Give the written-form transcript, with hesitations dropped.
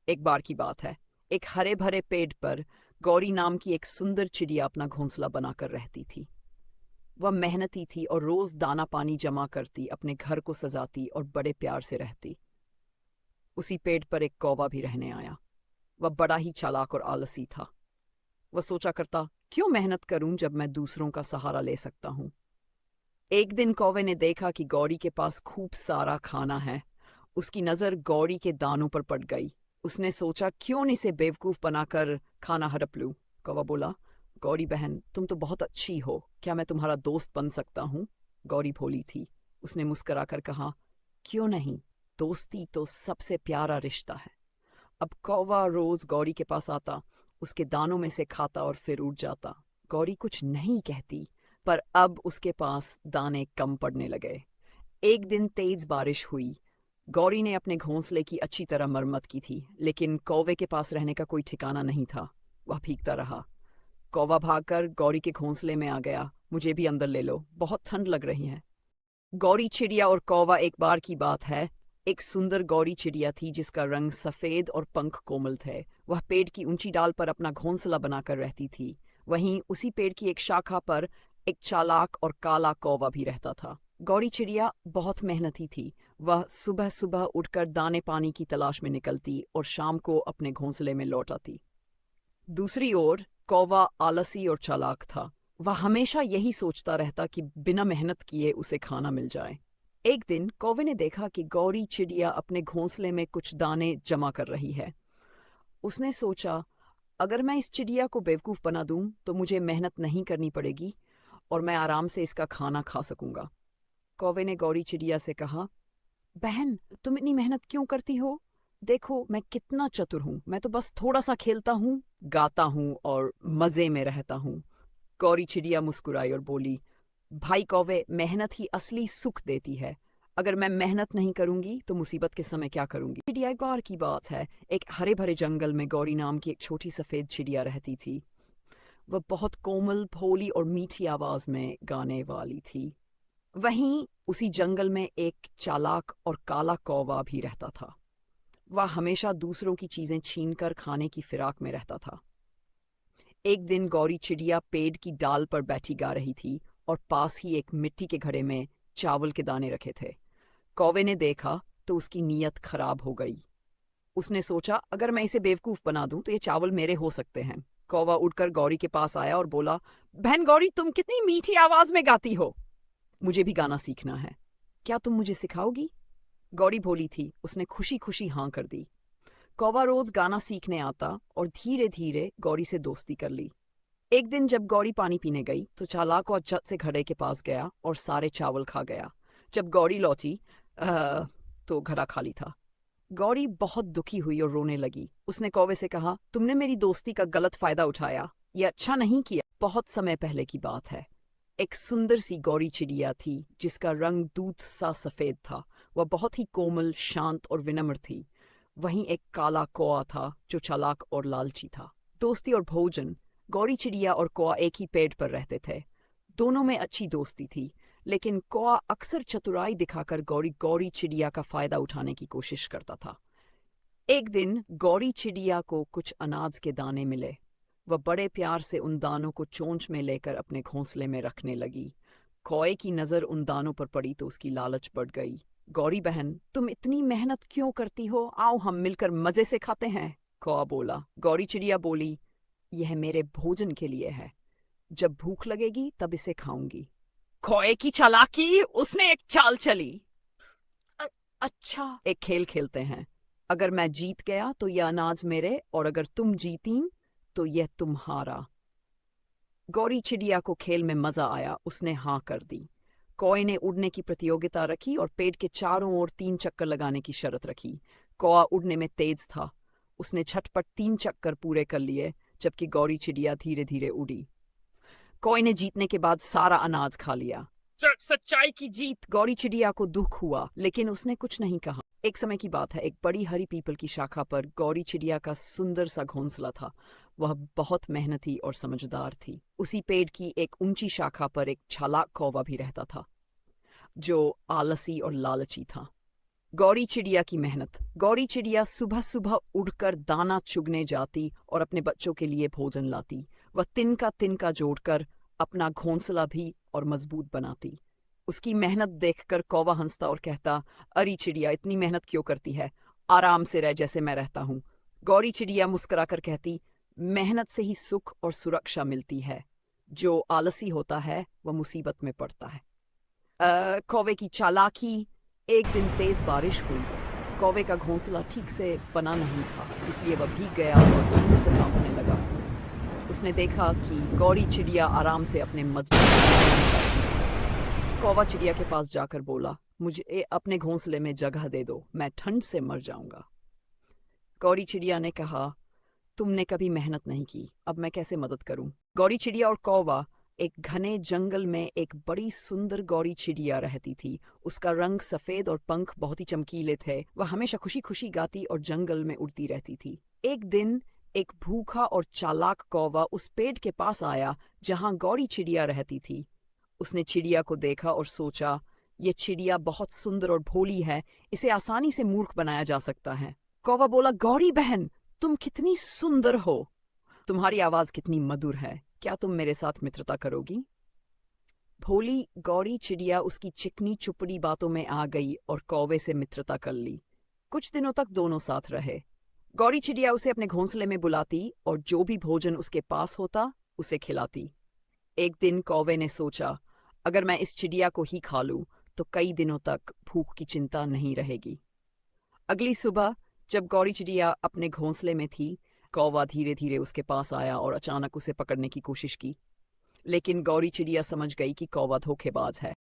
एक बार की बात है। एक हरे भरे पेड़ पर गौरी नाम की एक सुंदर चिड़िया अपना घोंसला बनाकर रहती थी। वह मेहनती थी और रोज दाना पानी जमा करती, अपने घर को सजाती और बड़े प्यार से रहती। उसी पेड़ पर एक कौवा भी रहने आया। वह बड़ा ही चालाक और आलसी था। वह सोचा करता, क्यों मेहनत करूं जब मैं दूसरों का सहारा ले सकता हूं। एक दिन कौवे ने देखा कि गौरी के पास खूब सारा खाना है। उसकी नजर गौरी के दानों पर पड़ गई। उसने सोचा, क्यों इसे बेवकूफ बनाकर खाना हड़प लूं। कौवा बोला, गौरी बहन, तुम तो बहुत अच्छी हो, क्या मैं तुम्हारा दोस्त बन सकता हूँ। गौरी भोली थी। उसने मुस्कुराकर कहा, क्यों नहीं, दोस्ती तो सबसे प्यारा रिश्ता है। अब कौवा रोज गौरी के पास आता, उसके दानों में से खाता और फिर उड़ जाता। गौरी कुछ नहीं कहती, पर अब उसके पास दाने कम पड़ने लगे। एक दिन तेज बारिश हुई। गौरी ने अपने घोंसले की अच्छी तरह मरम्मत की थी, लेकिन कौवे के पास रहने का कोई ठिकाना नहीं था। वह भीगता रहा। कौवा भागकर गौरी के घोंसले में आ गया। मुझे भी अंदर ले लो, बहुत ठंड लग रही है। गौरी चिड़िया और कौवा। एक बार की बात है। एक सुंदर गौरी चिड़िया थी जिसका रंग सफेद और पंख कोमल थे। वह पेड़ की ऊंची डाल पर अपना घोंसला बनाकर रहती थी। वहीं उसी पेड़ की एक शाखा पर एक चालाक और काला कौवा भी रहता था। गौरी चिड़िया बहुत मेहनती थी। वह सुबह सुबह उठकर दाने पानी की तलाश में निकलती और शाम को अपने घोंसले में लौट आती। दूसरी ओर कौवा आलसी और चालाक था। वह हमेशा यही सोचता रहता कि बिना मेहनत किए उसे खाना मिल जाए। एक दिन कौवे ने देखा कि गौरी चिड़िया अपने घोंसले में कुछ दाने जमा कर रही है। उसने सोचा, अगर मैं इस चिड़िया को बेवकूफ बना दूं तो मुझे मेहनत नहीं करनी पड़ेगी और मैं आराम से इसका खाना खा सकूंगा। कौवे ने गौरी चिड़िया से कहा, बहन, तुम इतनी मेहनत क्यों करती हो? देखो मैं कितना चतुर हूँ, मैं तो बस थोड़ा सा खेलता हूँ, गाता हूँ और मजे में रहता हूँ। गौरी चिड़िया मुस्कुराई और बोली, भाई कौवे, मेहनत ही असली सुख देती है। अगर मैं मेहनत नहीं करूंगी तो मुसीबत के समय क्या करूंगी। चिड़िया, एक बार की बात है। एक हरे भरे जंगल में गौरी नाम की एक छोटी सफेद चिड़िया रहती थी। वह बहुत कोमल, भोली और मीठी आवाज में गाने वाली थी। वहीं उसी जंगल में एक चालाक और काला कौवा भी रहता था। वह हमेशा दूसरों की चीजें छीनकर खाने की फिराक में रहता था। एक दिन गौरी चिड़िया पेड़ की डाल पर बैठी गा रही थी और पास ही एक मिट्टी के घड़े में चावल के दाने रखे थे। कौवे ने देखा तो उसकी नीयत खराब हो गई। उसने सोचा, अगर मैं इसे बेवकूफ बना दूं तो ये चावल मेरे हो सकते हैं। कौवा उड़कर गौरी के पास आया और बोला, बहन गौरी, तुम कितनी मीठी आवाज में गाती हो। मुझे भी गाना सीखना है, क्या तुम मुझे सिखाओगी? गौरी भोली थी। उसने खुशी खुशी हाँ कर दी। कौवा रोज गाना सीखने आता और धीरे धीरे गौरी से दोस्ती कर ली। एक दिन जब गौरी पानी पीने गई तो चालाक और झट से घड़े के पास गया और सारे चावल खा गया। जब गौरी लौटी तो घड़ा खाली था। गौरी बहुत दुखी हुई और रोने लगी। उसने कौवे से कहा, तुमने मेरी दोस्ती का गलत फायदा उठाया, यह अच्छा नहीं किया। बहुत समय पहले की बात है। एक सुंदर सी गौरी चिड़िया थी जिसका रंग दूध सा सफेद था। वह बहुत ही कोमल, शांत और विनम्र थी। वहीं एक काला कौआ था जो चालाक और लालची था। दोस्ती और भोजन। गौरी चिड़िया और कौआ एक ही पेड़ पर रहते थे। दोनों में अच्छी दोस्ती थी, लेकिन कौआ अक्सर चतुराई दिखाकर गौरी गौरी चिड़िया का फायदा उठाने की कोशिश करता था। एक दिन गौरी चिड़िया को कुछ अनाज के दाने मिले। वह बड़े प्यार से उन दानों को चोंच में लेकर अपने घोंसले में रखने लगी। कौए की नजर उन दानों पर पड़ी तो उसकी लालच बढ़ गई। गौरी बहन, तुम इतनी मेहनत क्यों करती हो? आओ हम मिलकर मजे से खाते हैं। कौआ बोला। गौरी चिड़िया बोली, यह मेरे भोजन के लिए है, जब भूख लगेगी तब इसे खाऊंगी। कौए की चालाकी। उसने एक चाल चली। "अ- अच्छा, एक खेल खेलते हैं। अगर मैं जीत गया तो यह अनाज मेरे, और अगर तुम जीती तो यह तुम्हारा। गौरी चिड़िया को खेल में मजा आया। उसने हाँ कर दी। कौए ने उड़ने की प्रतियोगिता रखी और पेड़ के चारों ओर 3 चक्कर लगाने की शर्त रखी। कौआ उड़ने में तेज था। उसने झटपट 3 चक्कर पूरे कर लिए, जबकि गौरी चिड़िया धीरे धीरे उड़ी। कौए ने जीतने के बाद सारा अनाज खा लिया। सच्चाई की जीत। गौरी चिड़िया को दुख हुआ, लेकिन उसने कुछ नहीं कहा। एक समय की बात है। एक बड़ी हरी पीपल की शाखा पर गौरी चिड़िया का सुंदर सा घोंसला था। वह बहुत मेहनती और समझदार थी। उसी पेड़ की एक ऊंची शाखा पर एक चालाक कौवा भी रहता था, जो आलसी और लालची था। गौरी चिड़िया की मेहनत। गौरी चिड़िया सुबह सुबह उड़कर दाना चुगने जाती और अपने बच्चों के लिए भोजन लाती। वह तिनका तिनका जोड़कर अपना घोंसला भी और मजबूत बनाती। उसकी मेहनत देखकर कौवा हंसता और कहता, अरे चिड़िया, इतनी मेहनत क्यों करती है? आराम से रह जैसे मैं रहता हूँ। गौरी चिड़िया मुस्कुराकर कहती, मेहनत से ही सुख और सुरक्षा मिलती है। जो आलसी होता है वह मुसीबत में पड़ता है। कौवे की चालाकी। एक दिन तेज बारिश हुई। कौवे का घोंसला ठीक से बना नहीं था, इसलिए वह भीग गया और ठंड से कांपने लगा। उसने देखा कि गौरी चिड़िया आराम से अपने मजबूत घोंसले में बैठी थी। कौवा चिड़िया के पास जाकर बोला, मुझे अपने घोंसले में जगह दे दो, मैं ठंड से मर जाऊंगा। गौरी चिड़िया ने कहा, तुमने कभी मेहनत नहीं की, अब मैं कैसे मदद करूं? गौरी चिड़िया और कौवा एक घने जंगल में एक बड़ी सुंदर गौरी चिड़िया रहती थी। उसका रंग सफेद और पंख बहुत ही चमकीले थे। वह हमेशा खुशी खुशी गाती और जंगल में उड़ती रहती थी। एक दिन एक भूखा और चालाक कौवा उस पेड़ के पास आया जहां गौरी चिड़िया रहती थी। उसने चिड़िया को देखा और सोचा, ये चिड़िया बहुत सुंदर और भोली है, इसे आसानी से मूर्ख बनाया जा सकता है। कौवा बोला, गौरी बहन, तुम कितनी सुंदर हो, तुम्हारी आवाज कितनी मधुर है, क्या तुम मेरे साथ मित्रता करोगी? भोली गौरी चिड़िया उसकी चिकनी चुपड़ी बातों में आ गई और कौवे से मित्रता कर ली। कुछ दिनों तक दोनों साथ रहे। गौरी चिड़िया उसे अपने घोंसले में बुलाती और जो भी भोजन उसके पास होता उसे खिलाती। एक दिन कौवे ने सोचा, अगर मैं इस चिड़िया को ही खा लूं तो कई दिनों तक भूख की चिंता नहीं रहेगी। अगली सुबह जब गौरी चिड़िया अपने घोंसले में थी, कौवा धीरे धीरे उसके पास आया और अचानक उसे पकड़ने की कोशिश की। लेकिन गौरी चिड़िया समझ गई कि कौवा धोखेबाज है।